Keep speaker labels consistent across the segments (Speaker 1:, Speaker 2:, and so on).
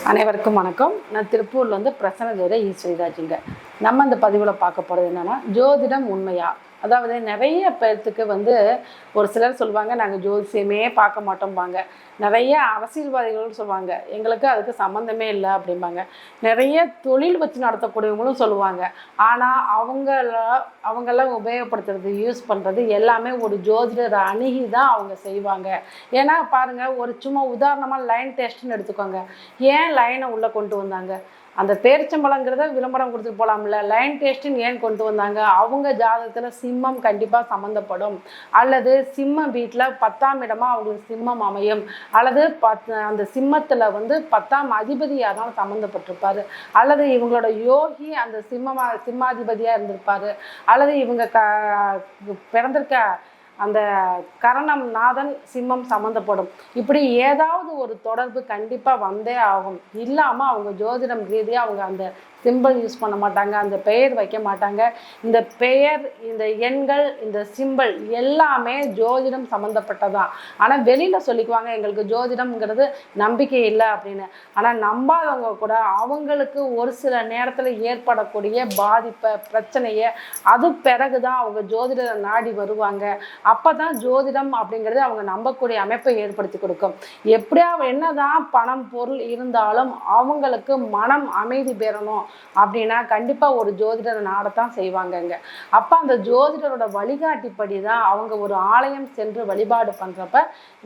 Speaker 1: அனைவருக்கும் வணக்கம். நான் திருப்பூர்லேருந்து பிரசன்ன ஜோதிட ஈஸ்வரிராஜுங்க. நம்ம இந்த பதிவில் பார்க்க போகிறது என்னென்னா, ஜோதிடம் உண்மையா? அதாவது நிறைய பேர்த்துக்கு ஒரு சிலர் சொல்லுவாங்க, நாங்கள் ஜோதிஷியமே பார்க்க மாட்டோம்பாங்க. நிறைய அரசியல்வாதிகளும் சொல்லுவாங்க, எங்களுக்கு அதுக்கு சம்மந்தமே இல்லை அப்படிம்பாங்க. நிறைய தொழில் வச்சு நடத்தக்கூடியவங்களும் சொல்லுவாங்க. ஆனால் அவங்கெல்லாம் உபயோகப்படுத்துறது, யூஸ் பண்ணுறது எல்லாமே ஒரு ஜோதிடர் அணுகி தான் அவங்க செய்வாங்க. ஏன்னா பாருங்கள், ஒரு சும்மா உதாரணமாக லைன் டெஸ்ட்னு எடுத்துக்கோங்க. ஏன் லைனை உள்ளே கொண்டு வந்தாங்க? அந்த பேரிச்சம்பழங்கிறத விளம்பரம் கொடுத்துட்டு போகலாம்ல. லைன் டெஸ்ட்டுன்னு ஏன் கொண்டு வந்தாங்க? அவங்க ஜாதகத்தில் சிம்மம் கண்டிப்பாக சம்மந்தப்படும், அல்லது சிம்மம் வீட்டில் 10ஆம் இடமாக அவங்களுக்கு சிம்மம் அமையும், அல்லது அந்த சிம்மத்தில் 10ஆம் அதிபதியாக தான் சம்மந்தப்பட்டிருப்பார், அல்லது இவங்களோட யோகி அந்த சிம்மாதிபதியாக இருந்திருப்பார், அல்லது இவங்க பிறந்திருக்க அந்த கரணம் நாதன் சிம்மம் சம்மந்தப்படும். இப்படி ஏதாவது ஒரு தொடர்பு கண்டிப்பாக வந்தே ஆகும். இல்லாமல் அவங்க ஜோதிடம் ரீதியாக அவங்க அந்த சிம்பிள் யூஸ் பண்ண மாட்டாங்க, அந்த பெயர் வைக்க மாட்டாங்க. இந்த பெயர், இந்த எண்கள், இந்த சிம்பிள் எல்லாமே ஜோதிடம் சம்மந்தப்பட்டதான். ஆனால் வெளியில் சொல்லிக்குவாங்க, எங்களுக்கு ஜோதிடம்ங்கிறது நம்பிக்கை இல்லை அப்படின்னு. ஆனால் நம்பாதவங்க கூட அவங்களுக்கு ஒரு சில நேரத்தில் ஏற்படக்கூடிய பாதிப்பை, பிரச்சனையை அது பிறகு தான் அவங்க ஜோதிடரை நாடி வருவாங்க. அப்போ தான் ஜோதிடம் அப்படிங்கிறது அவங்க நம்பக்கூடிய அமைப்பை ஏற்படுத்தி கொடுக்கும். எப்படியா என்னதான் பணம் பொருள் இருந்தாலும் அவங்களுக்கு மனம் அமைதி பெறணும் அப்படின்னா கண்டிப்பாக ஒரு ஜோதிடரை நாடத்தான் செய்வாங்கங்க. அப்போ அந்த ஜோதிடரோட வழிகாட்டிப்படி தான் அவங்க ஒரு ஆலயம் சென்று வழிபாடு பண்ணுறப்ப,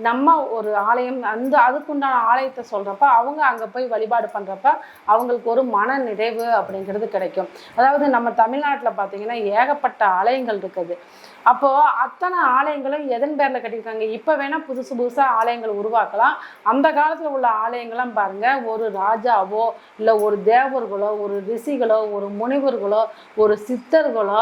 Speaker 1: நம்ம ஒரு ஆலயம் அதுக்குண்டான ஆலயத்தை சொல்கிறப்ப அவங்க அங்கே போய் வழிபாடு பண்ணுறப்ப அவங்களுக்கு ஒரு மன நிறைவு அப்படிங்கிறது கிடைக்கும். அதாவது நம்ம தமிழ்நாட்டில் பார்த்திங்கன்னா ஏகப்பட்ட ஆலயங்கள் இருக்குது. அப்போது அத்தனை ஆலயங்களும் எதன் பேரில் கட்டியிருக்காங்க? இப்போ வேணால் புதுசாக ஆலயங்கள் உருவாக்கலாம். அந்த காலத்தில் உள்ள ஆலயங்கள்லாம் பாருங்கள், ஒரு ராஜாவோ இல்லை ஒரு தேவர்களோ, ஒரு ரிஷிகளோ, ஒரு முனிவர்களோ, ஒரு சித்தர்களோ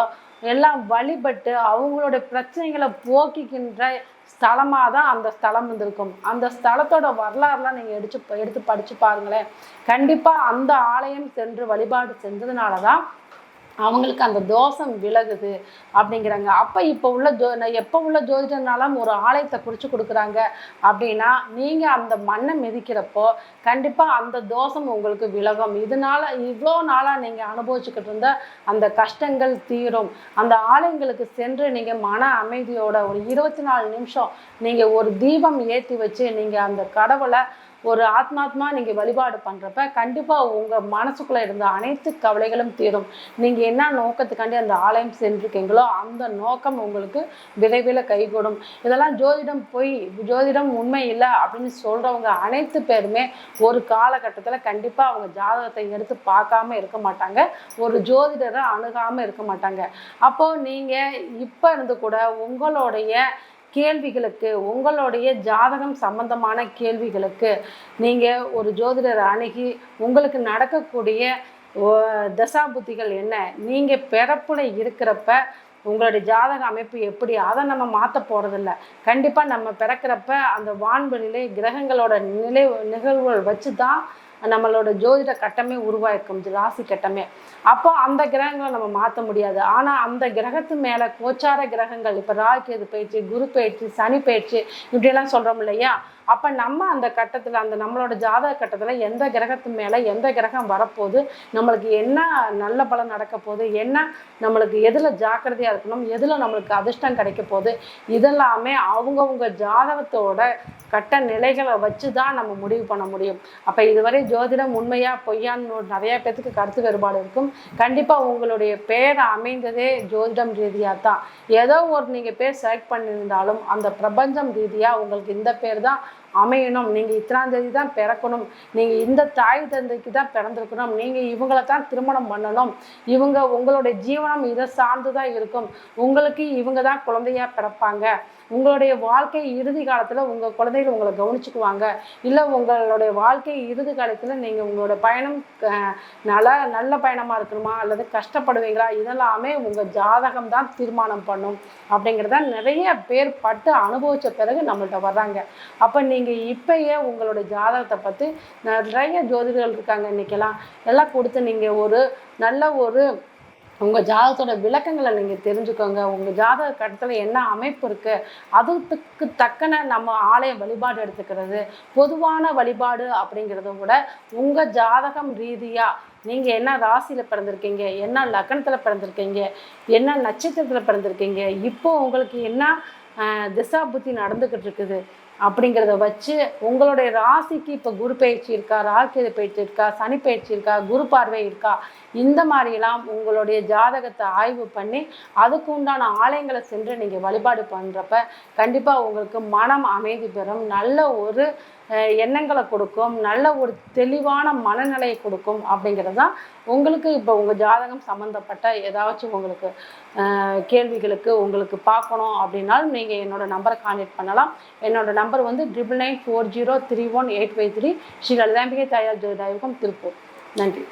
Speaker 1: எல்லாம் வழிபட்டு அவங்களுடைய பிரச்சனைகளை போக்கிக்கின்ற ஸ்தலமாக தான் அந்த ஸ்தலம் இருந்திருக்கும். அந்த ஸ்தலத்தோட வரலாறுலாம் நீங்கள் எடுத்து படித்து பாருங்களேன். கண்டிப்பாக அந்த ஆலயம் சென்று வழிபாடு செஞ்சதுனால தான் அவங்களுக்கு அந்த தோஷம் விலகுது அப்படிங்கிறாங்க. அப்போ எப்போ உள்ள ஜோதிடர்னாலும் ஒரு ஆலயத்தை குறித்து கொடுக்குறாங்க அப்படின்னா, நீங்கள் அந்த மண்ணை மிதிக்கிறப்போ கண்டிப்பாக அந்த தோஷம் உங்களுக்கு விலகும். இதனால் இவ்வளோ நாளாக நீங்கள் அனுபவிச்சுக்கிட்டு இருந்த அந்த கஷ்டங்கள் தீரும். அந்த ஆலயங்களுக்கு சென்று நீங்கள் மன அமைதியோட ஒரு 24 நிமிஷம் நீங்கள் ஒரு தீபம் ஏற்றி வச்சு நீங்கள் அந்த கடவுளை ஒரு ஆத்மாத்மா நீங்கள் வழிபாடு பண்ணுறப்ப கண்டிப்பாக உங்கள் மனசுக்குள்ளே இருந்த அனைத்து கவலைகளும் தீரும். நீங்கள் என்ன நோக்கத்துக்காண்டி அந்த ஆலயம் சென்றிருக்கீங்களோ அந்த நோக்கம் உங்களுக்கு விரைவில் கைகூடும். இதெல்லாம் ஜோதிடம் உண்மை இல்லை அப்படின்னு சொல்கிறவங்க அனைத்து பேருமே ஒரு காலகட்டத்தில் கண்டிப்பாக அவங்க ஜாதகத்தை எடுத்து பார்க்காம இருக்க மாட்டாங்க, ஒரு ஜோதிடரை அணுகாமல் இருக்க மாட்டாங்க. அப்போது நீங்கள் இப்போ இருந்து கூட உங்களுடைய கேள்விகளுக்கு, உங்களுடைய ஜாதகம் சம்பந்தமான கேள்விகளுக்கு நீங்கள் ஒரு ஜோதிடரை அணுகி உங்களுக்கு நடக்கக்கூடிய தசாபுத்திகள் என்ன, நீங்கள் பிறப்புல இருக்கிறப்ப உங்களுடைய ஜாதக அமைப்பு எப்படி, அதை நம்ம மாற்ற போகிறதில்ல. கண்டிப்பாக நம்ம பிறக்கிறப்ப அந்த வான்வெளியிலே கிரகங்களோட நிகழ்வுகள் வச்சு தான் நம்மளோட ஜோதிட கட்டமே உருவாயிருக்கும், ராசி கட்டமே. அப்போ அந்த கிரகங்களை நம்ம மாற்ற முடியாது. ஆனால் அந்த கிரகத்து மேலே கோச்சார கிரகங்கள், இப்போ ராகு பயிற்சி, குரு பயிற்சி, சனி பயிற்சி இப்படியெல்லாம் சொல்கிறோம் இல்லையா? அப்போ நம்ம அந்த கட்டத்தில், அந்த நம்மளோட ஜாதக கட்டத்தில் எந்த கிரகத்து மேலே எந்த கிரகம் வரப்போகுது, நம்மளுக்கு என்ன நல்ல பலன் நடக்க போகுது, என்ன நம்மளுக்கு எதில் ஜாக்கிரதையாக இருக்கணும், எதில் நம்மளுக்கு அதிர்ஷ்டம் கிடைக்க போகுது, இதெல்லாமே அவங்கவுங்க ஜாதகத்தோட கட்ட நிலைகளை வச்சு தான் நம்ம முடிவு பண்ண முடியும். அப்போ இதுவரை ஜோதிடம் உண்மையா பொய்யான்னு நிறைய பேர்த்துக்கு கருத்து வேறுபாடு இருக்கும். கண்டிப்பாக உங்களுடைய பேர் அமைந்ததே ஜோதிடம் ரீதியாக தான். ஏதோ ஒரு நீங்கள் பேர் செலக்ட் பண்ணியிருந்தாலும் அந்த பிரபஞ்சம் ரீதியாக உங்களுக்கு இந்த பேர் தான் அமையணும், நீங்கள் இத்தனாம் தேதி தான் பிறக்கணும், நீங்கள் இந்த தாய் தந்தைக்கு தான் பிறந்திருக்கணும், நீங்கள் இவங்களை தான் திருமணம் பண்ணணும், உங்களுடைய ஜீவனம் இதை சார்ந்து தான் இருக்கும், உங்களுக்கு இவங்க தான் குழந்தையாக பிறப்பாங்க, உங்களுடைய வாழ்க்கை இறுதி காலத்தில் உங்கள் குழந்தைகள் உங்களை கவனிச்சுக்குவாங்க, இல்லை உங்களுடைய வாழ்க்கை இறுதி காலத்தில் நீங்கள் உங்களோட பயணம் நல்ல பயணமாக இருக்கணுமா அல்லது கஷ்டப்படுவீங்களா, இதெல்லாமே உங்கள் ஜாதகம் தான் தீர்மானம் பண்ணும் அப்படிங்கிறத நிறைய பேர் பட்டு அனுபவித்த பிறகு நம்மள்கிட்ட வர்றாங்க. அப்போ நீங்கள் இப்பயே உங்களோட ஜாதகத்தை பற்றி நிறைய ஜோதிடர்கள் இருக்காங்க இன்றைக்கெல்லாம், எல்லாம் கொடுத்து நீங்கள் ஒரு நல்ல ஒரு உங்கள் ஜாதகத்தோட விளக்கங்களை நீங்கள் தெரிஞ்சுக்கோங்க. உங்கள் ஜாதக கட்டத்தில் என்ன அமைப்பு இருக்குது, அதுக்கு தக்கன நம்ம ஆலய வழிபாடு எடுத்துக்கிறது. பொதுவான வழிபாடு அப்படிங்கிறத விட உங்கள் ஜாதகம் ரீதியாக நீங்கள் என்ன ராசியில் பிறந்திருக்கீங்க, என்ன லக்னத்தில் பிறந்திருக்கீங்க, என்ன நட்சத்திரத்தில் பிறந்திருக்கீங்க, இப்போ உங்களுக்கு என்ன திசா புத்தி நடந்துக்கிட்டு இருக்குது அப்படிங்கிறத வச்சு உங்களுடைய ராசிக்கு இப்போ குரு பயிற்சி இருக்கா, ராகு பயிற்சி இருக்கா, சனி பயிற்சி இருக்கா, குரு பார்வை இருக்கா, இந்த மாதிரிலாம் உங்களுடைய ஜாதகத்தை ஆய்வு பண்ணி அதுக்கு உண்டான ஆலயங்களை சென்று நீங்கள் வழிபாடு பண்ணுறப்ப கண்டிப்பாக உங்களுக்கு மனம் அமைதி பெறும், நல்ல ஒரு எண்ணங்களை கொடுக்கும், நல்ல ஒரு தெளிவான மனநிலையை கொடுக்கும். அப்படிங்கிறது தான் உங்களுக்கு இப்போ உங்கள் ஜாதகம் சம்மந்தப்பட்ட ஏதாச்சும் உங்களுக்கு கேள்விகளுக்கு உங்களுக்கு பார்க்கணும் அப்படின்னாலும் நீங்கள் என்னோடய நம்பரை கான்டாக்ட் பண்ணலாம். என்னோடய நம்பர் வந்து 9994031853 ஸ்ரீ லலிதாம்பிகை தாயார் ஜோதிடாயுகம் திருப்பூர். நன்றி.